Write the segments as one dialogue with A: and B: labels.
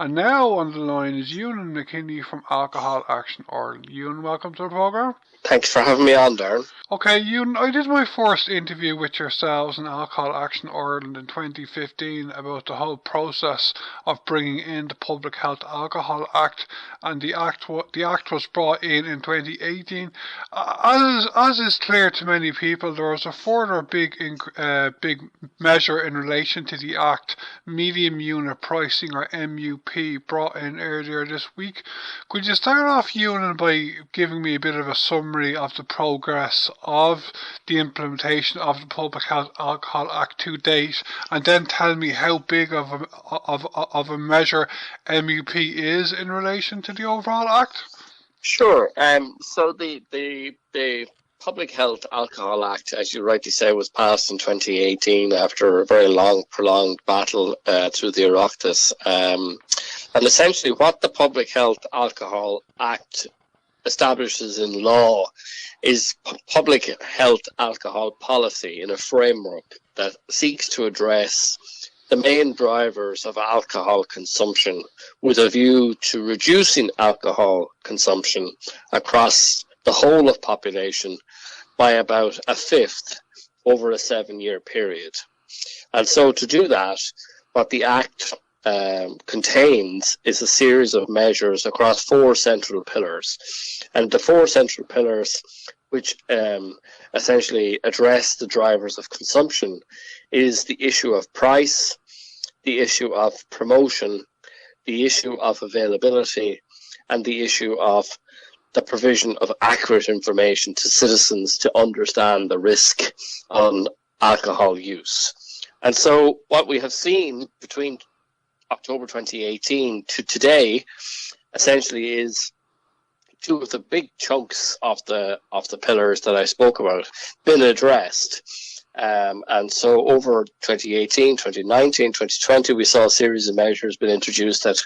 A: And now on the line is Eunan McKinney from Alcohol Action Ireland. Eunan, welcome to the programme.
B: Thanks for having me on, Darren.
A: Okay, Eunan, I did my first interview with yourselves in Alcohol Action Ireland in 2015 about the whole process of bringing in the Public Health Alcohol Act, and the act was brought in 2018. As is clear to many people, there was a further big measure in relation to the act, medium unit pricing, or MUP, brought in earlier this week. Could you start off, Eunan, by giving me a bit of a summary of the progress of the implementation of the Public Health Alcohol Act to date, and then tell me how big of a measure MUP is in relation to the overall Act?
B: Sure. So the Public Health Alcohol Act, as you rightly say, was passed in 2018 after a very long, prolonged battle through the Oireachtas. And essentially what the Public Health Alcohol Act establishes in law is public health alcohol policy in a framework that seeks to address the main drivers of alcohol consumption with a view to reducing alcohol consumption across the whole of population by about a fifth over a 7-year period. And so to do that, what the Act contains is a series of measures across 4 central pillars. And the 4 central pillars, which essentially address the drivers of consumption, is the issue of price, the issue of promotion, the issue of availability, and the issue of the provision of accurate information to citizens to understand the risk on alcohol use. And so what we have seen between October 2018 to today essentially is 2 of the big chunks of the pillars that I spoke about been addressed. And so over 2018, 2019, 2020, we saw a series of measures been introduced that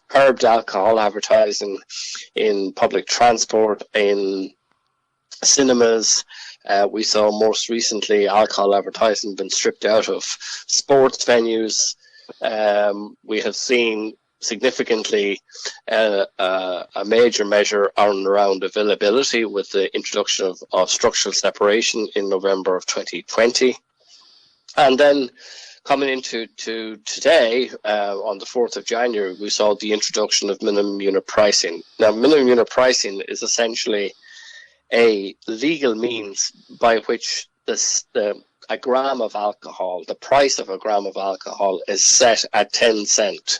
B: curbed alcohol advertising in public transport, in cinemas. We saw most recently alcohol advertising been stripped out of sports venues. We have seen significantly a major measure around availability with the introduction of structural separation in November of 2020. And then coming into today, on the 4th of January, we saw the introduction of minimum unit pricing. Now, minimum unit pricing is essentially a legal means by which a gram of alcohol, the price of a gram of alcohol, is set at 10 cents.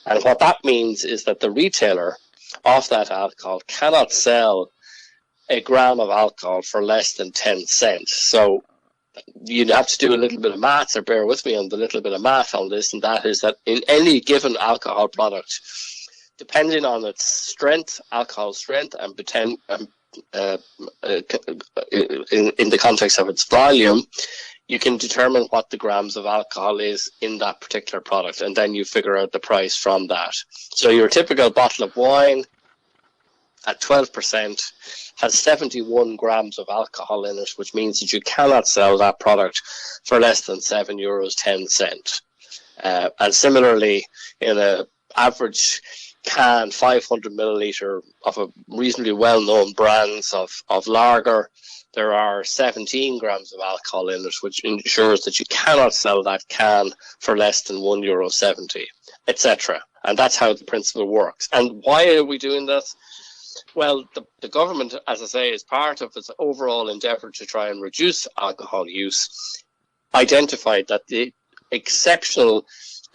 B: And what that means is that the retailer of that alcohol cannot sell a gram of alcohol for less than 10 cents. So you'd have to do a little bit of maths, or bear with me on the little bit of math on this, and that is that in any given alcohol product, depending on its strength, alcohol strength, and in the context of its volume, you can determine what the grams of alcohol is in that particular product, and then you figure out the price from that. So your typical bottle of wine at 12% has 71 grams of alcohol in it, which means that you cannot sell that product for less than €7.10. And similarly, in an average can, 500 milliliter of a reasonably well-known brands of lager, there are 17 grams of alcohol in it, which ensures that you cannot sell that can for less than €1.70, etc. And that's how the principle works. And why are we doing this? Well, the government, as I say, as part of its overall endeavour to try and reduce alcohol use, identified that the exceptional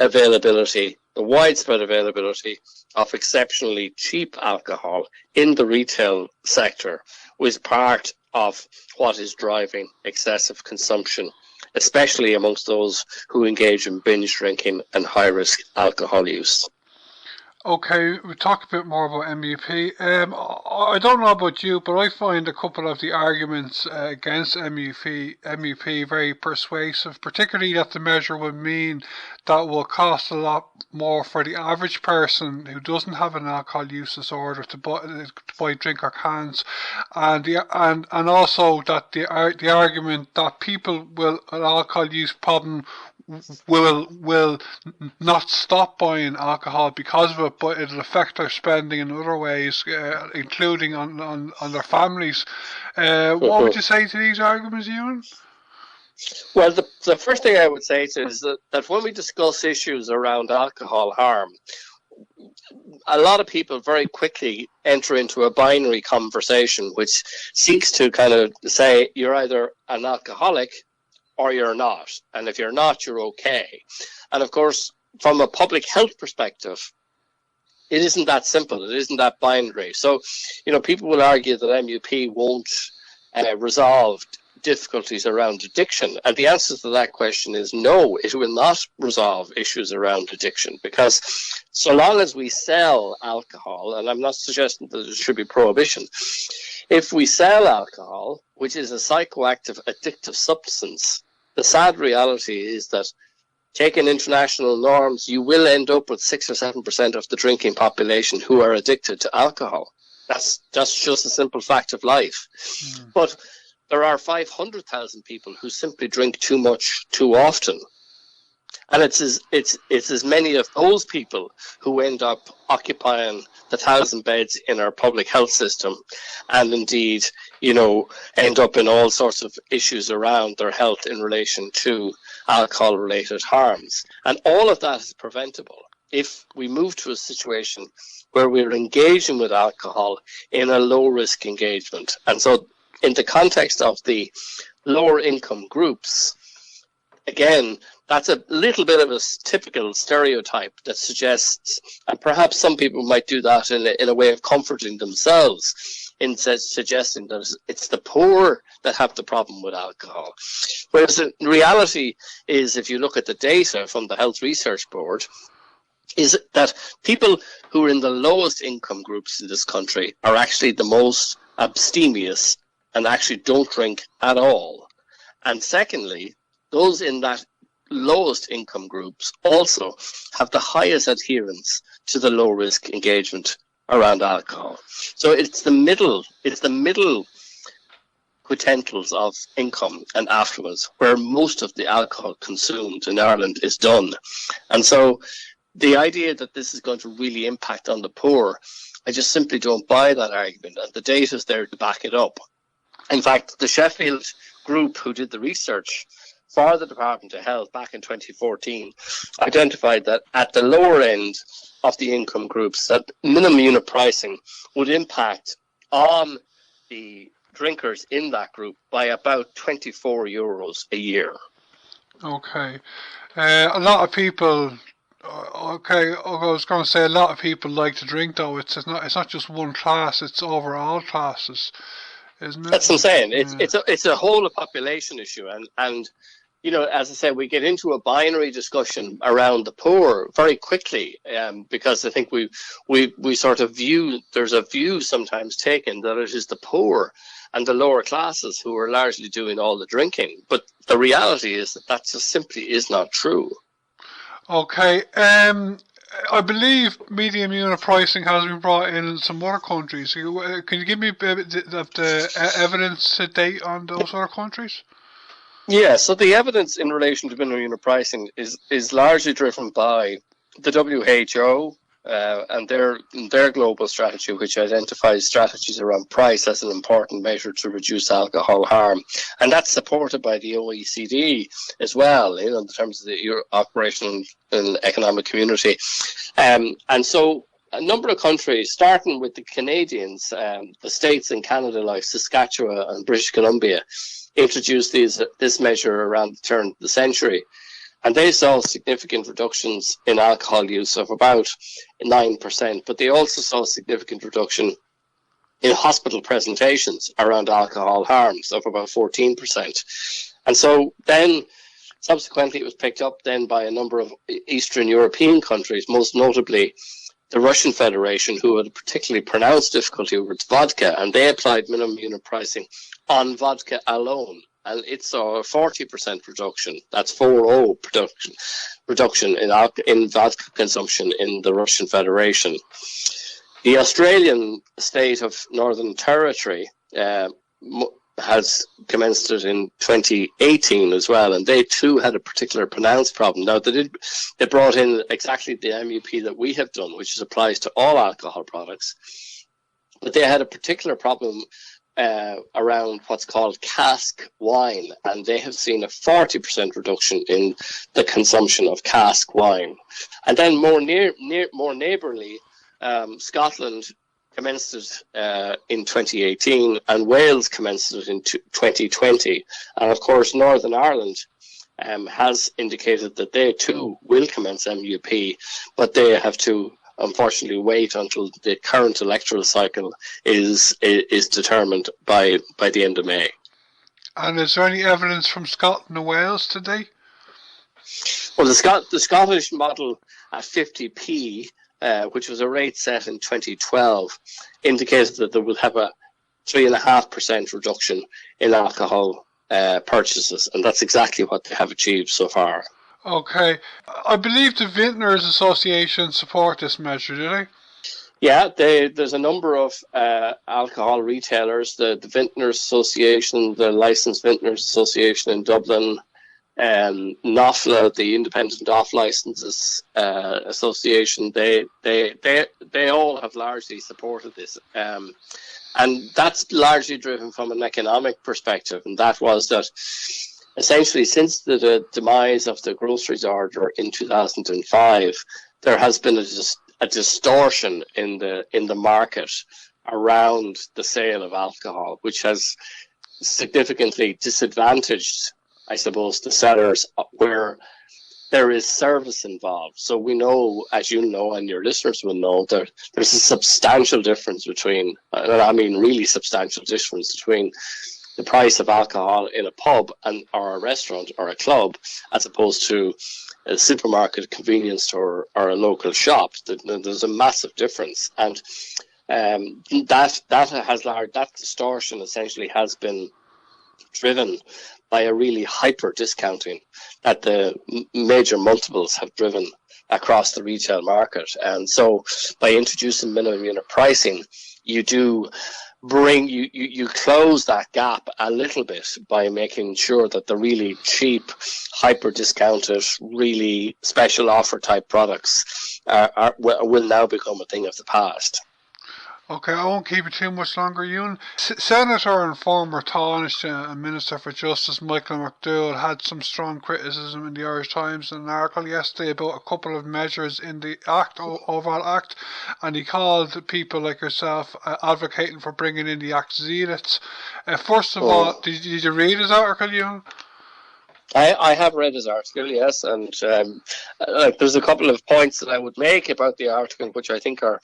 B: availability, the widespread availability of exceptionally cheap alcohol in the retail sector was part of what is driving excessive consumption, especially amongst those who engage in binge drinking and high-risk alcohol use.
A: Okay, we talk a bit more about MUP. I don't know about you, but I find a couple of the arguments against MUP very persuasive, particularly that the measure would mean that it will cost a lot more for the average person who doesn't have an alcohol use disorder to buy drink or cans, and also that the argument that people with an alcohol use problem will not stop buying alcohol because of it, but it'll affect their spending in other ways, including on their families. What would you say to these arguments, Ewan?
B: Well, the first thing I would say is that when we discuss issues around alcohol harm, a lot of people very quickly enter into a binary conversation which seeks to kind of say you're either an alcoholic or you're not. And if you're not, you're okay. And of course, from a public health perspective, it isn't that simple. It isn't that binary. So, people will argue that MUP won't resolve difficulties around addiction. And the answer to that question is no, it will not resolve issues around addiction, because so long as we sell alcohol, and I'm not suggesting that there should be prohibition, if we sell alcohol, which is a psychoactive addictive substance, the sad reality is that, taking international norms, you will end up with 6 or 7% of the drinking population who are addicted to alcohol. That's just a simple fact of life. But there are 500,000 people who simply drink too much too often. And it's as many of those people who end up occupying the 1,000 beds in our public health system, and indeed, end up in all sorts of issues around their health in relation to alcohol-related harms. And all of that is preventable if we move to a situation where we're engaging with alcohol in a low-risk engagement. And so in the context of the lower income groups, again, that's a little bit of a typical stereotype that suggests, and perhaps some people might do that in a way of comforting themselves, in suggesting that it's the poor that have the problem with alcohol. Whereas the reality is, if you look at the data from the Health Research Board, is that people who are in the lowest income groups in this country are actually the most abstemious and actually don't drink at all. And secondly, those in that lowest income groups also have the highest adherence to the low risk engagement around alcohol. So it's the middle quintentals of income and affluence where most of the alcohol consumed in Ireland is done. And so the idea that this is going to really impact on the poor, I just simply don't buy that argument, and the data is there to back it up. In fact, the Sheffield group who did the research for the Department of Health back in 2014 identified that at the lower end of the income groups, that minimum unit pricing would impact on the drinkers in that group by about €24 a year.
A: Okay. A lot of people... Okay, I was going to say a lot of people like to drink, though. It's not just one class; it's over all classes, isn't it?
B: That's what I'm saying. It's a whole population issue, and as I said, we get into a binary discussion around the poor very quickly, because I think we sort of view, there's a view sometimes taken that it is the poor and the lower classes who are largely doing all the drinking, but the reality is that just simply is not true.
A: Okay, I believe medium unit pricing has been brought in some other countries. Can you give me the evidence to date on those other countries?
B: Yeah, so the evidence in relation to minimum unit pricing is largely driven by the WHO and their global strategy, which identifies strategies around price as an important measure to reduce alcohol harm. And that's supported by the OECD as well, in terms of the operational and economic community. And so a number of countries, starting with the Canadians, the states in Canada like Saskatchewan and British Columbia, introduced this measure around the turn of the century. And they saw significant reductions in alcohol use of about 9%, but they also saw a significant reduction in hospital presentations around alcohol harms of about 14%. And so then subsequently it was picked up then by a number of Eastern European countries, most notably the Russian Federation, who had a particularly pronounced difficulty with vodka, and they applied minimum unit pricing on vodka alone. And it saw a 40% reduction. That's 40 reduction in vodka consumption in the Russian Federation. The Australian state of Northern Territory has commenced it in 2018 as well, and they too had a particular pronounced problem. Now they brought in exactly the MUP that we have done, which applies to all alcohol products, but they had a particular problem around what's called cask wine, and they have seen a 40% reduction in the consumption of cask wine. And then more neighbourly, Scotland commenced it in 2018, and Wales commenced it in 2020. And of course, Northern Ireland has indicated that they too will commence MUP, but they have to unfortunately wait until the current electoral cycle is determined by the end of May.
A: And is there any evidence from Scotland and Wales today?
B: Well, the Scottish model at 50p, which was a rate set in 2012, indicated that they will have a 3.5% reduction in alcohol purchases, and that's exactly what they have achieved so far.
A: Okay. I believe the Vintners Association support this measure, do they?
B: Yeah, there's a number of alcohol retailers, the Vintners Association, the Licensed Vintners Association in Dublin, NOFLA, the Independent Off Licenses Association. They all have largely supported this. And that's largely driven from an economic perspective, and that was that essentially, since the demise of the groceries order in 2005, there has been a distortion in the market around the sale of alcohol, which has significantly disadvantaged, I suppose, the sellers where there is service involved. So we know, as you know, and your listeners will know, that there's a substantial difference between, I mean really substantial difference between the price of alcohol in a pub or a restaurant or a club, as opposed to a supermarket, convenience store, or a local shop. There's a massive difference, and that distortion essentially has been driven by a really hyper discounting that the major multiples have driven across the retail market. And so, by introducing minimum unit pricing, you do you close that gap a little bit by making sure that the really cheap, hyper discounted, really special offer type products will now become a thing of the past.
A: Okay, I won't keep it too much longer, Eunan. Senator and former Taoiseach and Minister for Justice Michael McDowell had some strong criticism in the Irish Times in an article yesterday about a couple of measures in the overall Act, and he called people like yourself advocating for bringing in the Act zealots. First of all, did you read his article, Eunan?
B: I have read his article, yes, and there's a couple of points that I would make about the article which I think are,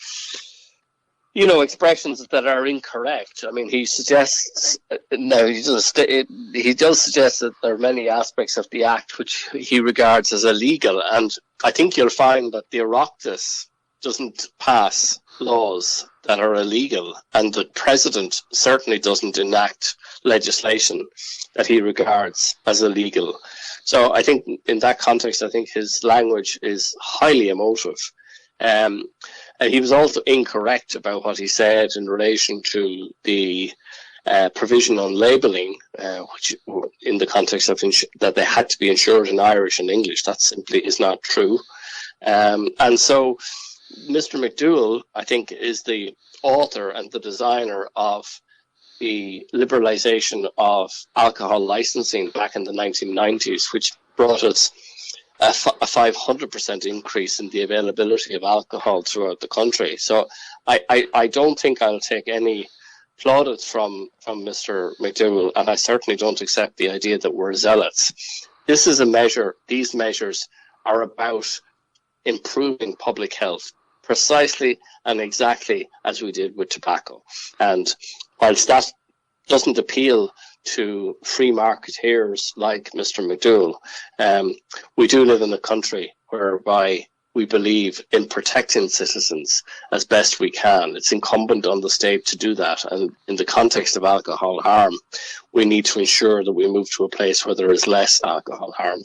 B: expressions that are incorrect. I mean, he suggests, he does suggest that there are many aspects of the Act which he regards as illegal, and I think you'll find that the Oireachtas doesn't pass laws that are illegal, and the President certainly doesn't enact legislation that he regards as illegal. So I think in that context, I think his language is highly emotive. And he was also incorrect about what he said in relation to the provision on labelling, which in the context of that they had to be insured in Irish and English. That simply is not true. And so Mr. McDowell, I think, is the author and the designer of the liberalisation of alcohol licensing back in the 1990s, which brought us a 500% increase in the availability of alcohol throughout the country. So I don't think I'll take any plaudits from Mr. McDowell, and I certainly don't accept the idea that we're zealots. This is a measure, these measures are about improving public health, precisely and exactly as we did with tobacco. And whilst that doesn't appeal to free marketeers like Mr. McDowell, we do live in a country whereby we believe in protecting citizens as best we can. It's incumbent on the state to do that. And in the context of alcohol harm, we need to ensure that we move to a place where there is less alcohol harm.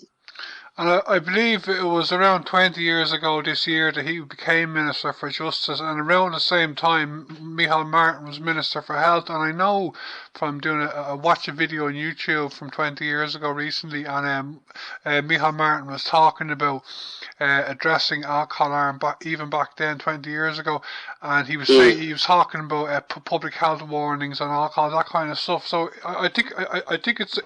A: And I believe it was around 20 years ago this year that he became Minister for Justice, and around the same time, Micheál Martin was Minister for Health. And I know from doing watch a video on YouTube from 20 years ago recently, and Micheál Martin was talking about addressing alcohol harm even back then 20 years ago, and he was saying he was talking about public health warnings on alcohol, that kind of stuff. So I think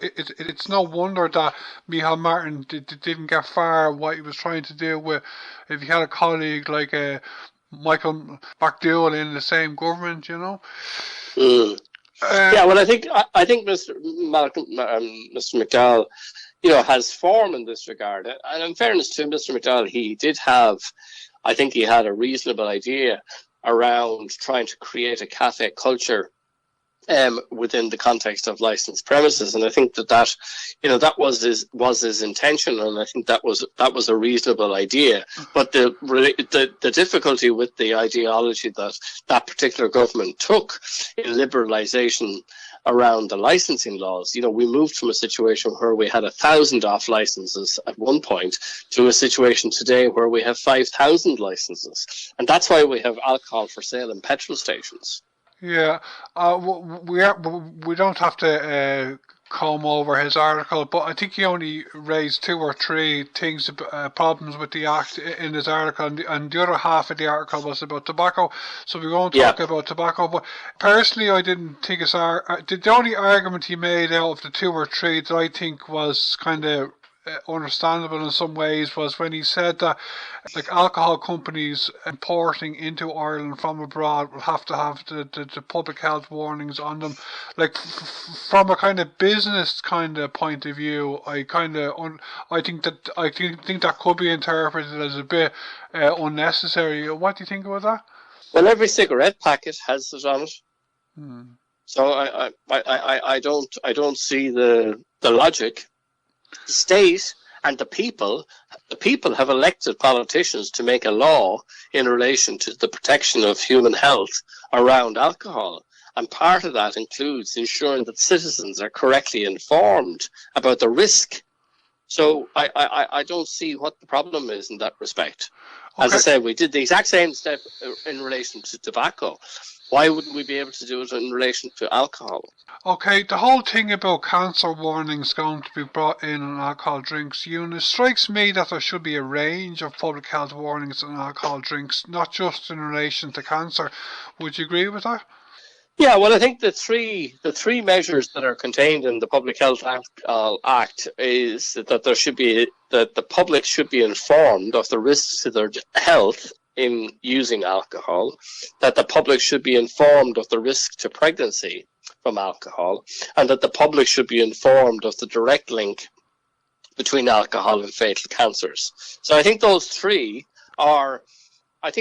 A: it's no wonder that Micheál Martin didn't get far what he was trying to do with, if he had a colleague like Michael McDowell in the same government, you know.
B: Yeah, well, I think Mr. McDowell, has form in this regard. And in fairness to Mr. McDowell, I think he had a reasonable idea around trying to create a cafe culture within the context of licensed premises, and I think that was his intention, and I think that was a reasonable idea. But the difficulty with the ideology that particular government took in liberalisation around the licensing laws, we moved from a situation where we had 1,000 off licenses at one point to a situation today where we have 5,000 licenses, and that's why we have alcohol for sale in petrol stations.
A: Yeah, we don't have to comb over his article, but I think he only raised 2 or 3 things, problems with the Act in his article, and the other half of the article was about tobacco. So we won't talk about tobacco. But personally, I didn't think the only argument he made out of the 2 or 3 that I think was kind of understandable in some ways was when he said that like alcohol companies importing into Ireland from abroad will have to have the public health warnings on them. Like from a kind of business kind of point of view, I think that could be interpreted as a bit unnecessary. What do you think about that?
B: Well, every cigarette packet has it on it. So I don't see the logic. The state and the people have elected politicians to make a law in relation to the protection of human health around alcohol. And part of that includes ensuring that citizens are correctly informed about the risk. So I don't see what the problem is in that respect. Okay. As I said, we did the exact same step in relation to tobacco. Why wouldn't we be able to do it in relation to alcohol?
A: Okay, the whole thing about cancer warnings going to be brought in on alcohol drinks, it strikes me that there should be a range of public health warnings on alcohol drinks, not just in relation to cancer. Would you agree with that?
B: Yeah, well, I think the three measures that are contained in the Public Health Act is that the public should be informed of the risks to their health in using alcohol, that the public should be informed of the risk to pregnancy from alcohol, and that the public should be informed of the direct link between alcohol and fatal cancers. So I think those 3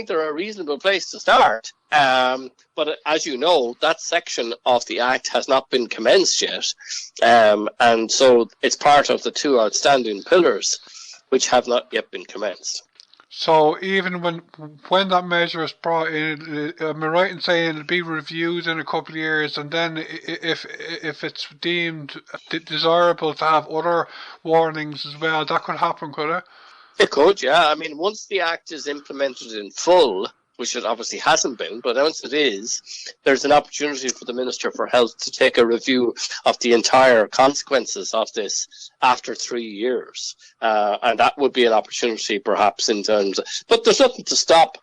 B: they're a reasonable place to start. But as you know, that section of the Act has not been commenced yet. And so it's part of the 2 outstanding pillars which have not yet been commenced.
A: So even when that measure is brought in, am I right in saying it'll be reviewed in a couple of years, and then if it's deemed desirable to have other warnings as well, that could happen, could it?
B: It could, yeah. I mean, once the Act is implemented in full, which it obviously hasn't been, but once it is, there's an opportunity for the Minister for Health to take a review of the entire consequences of this after 3 years. And that would be an opportunity perhaps in terms of, but there's nothing to stop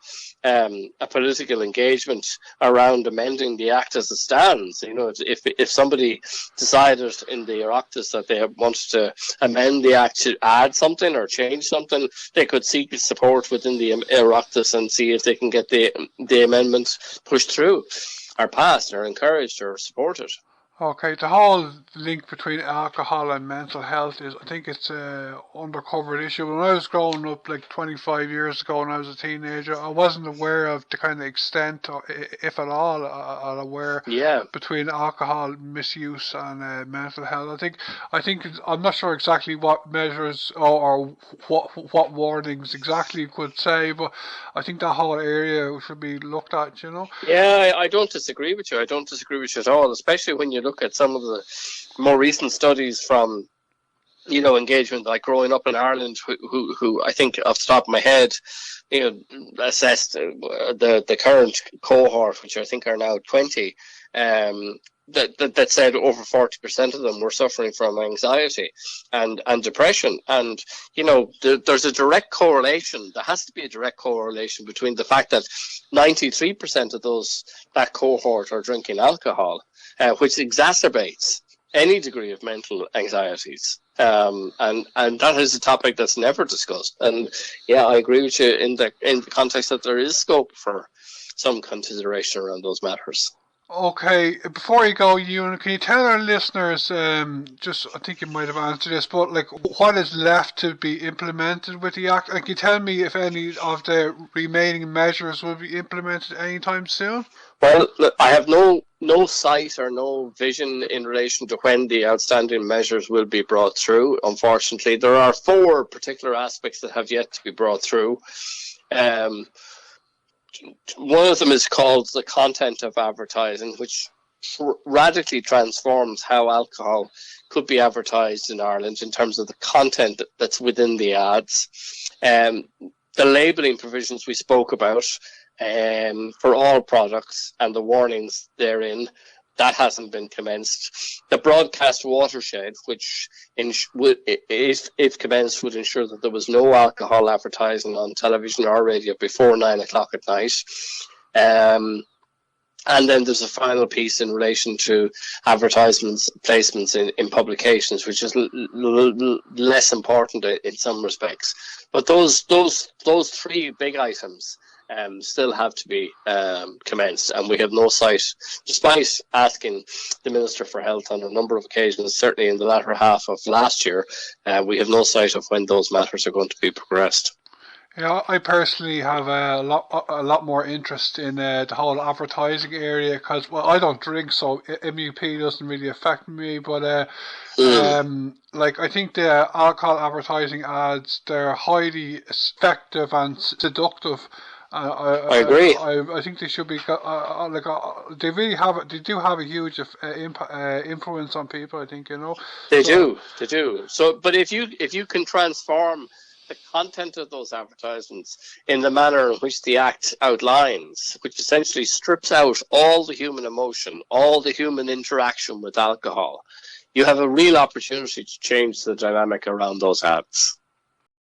B: a political engagement around amending the Act as it stands. If somebody decided in the Oireachtas that they wanted to amend the Act to add something or change something, they could seek support within the Oireachtas and see if they can get the amendment pushed through or passed or encouraged or supported.
A: Okay, the whole link between alcohol and mental health I think it's a undercovered issue. When I was growing up, like 25 years ago, when I was a teenager, I wasn't aware of the kind of extent, or if at all, aware between alcohol misuse and mental health. I think I'm not sure exactly what measures or what warnings exactly you could say, but I think that whole area should be looked at.
B: Yeah, I don't disagree with you. I don't disagree with you at all, especially when you look at some of the more recent studies from engagement, like growing up in Ireland, who I think off the top of my head, assessed the current cohort, which I think are now 20, that said over 40% of them were suffering from anxiety and depression. And, there's a direct correlation. There has to be a direct correlation between the fact that 93% of that cohort are drinking alcohol, which exacerbates any degree of mental anxieties. And that is a topic that's never discussed. And yeah, I agree with you in the context that there is scope for some consideration around those matters.
A: Okay, before you go, Eunan, can you tell our listeners, I think you might have answered this, but like what is left to be implemented with the Act? And can you tell me if any of the remaining measures will be implemented anytime soon?
B: Well, look, I have no sight or no vision in relation to when the outstanding measures will be brought through. Unfortunately, there are 4 particular aspects that have yet to be brought through. One of them is called the content of advertising, which radically transforms how alcohol could be advertised in Ireland in terms of the content that's within the ads. The labelling provisions we spoke about for all products and the warnings therein, that hasn't been commenced. The broadcast watershed, which, if commenced, would ensure that there was no alcohol advertising on television or radio before 9 o'clock at night. And then there's a final piece in relation to advertisements, placements in publications, which is less important in some respects. But those 3 big items still have to be commenced, and we have no sight, despite asking the Minister for Health on a number of occasions, certainly in the latter half of last year, we have no sight of when those matters are going to be progressed.
A: Yeah, I personally have a lot more interest in the whole advertising area because, well, I don't drink, so MUP doesn't really affect me. But I think the alcohol advertising ads, they're highly effective and seductive.
B: I agree.
A: I think they should be they really have. They do have a huge influence on people. I think
B: they do. So, but if you can transform the content of those advertisements in the manner in which the Act outlines, which essentially strips out all the human emotion, all the human interaction with alcohol, you have a real opportunity to change the dynamic around those ads.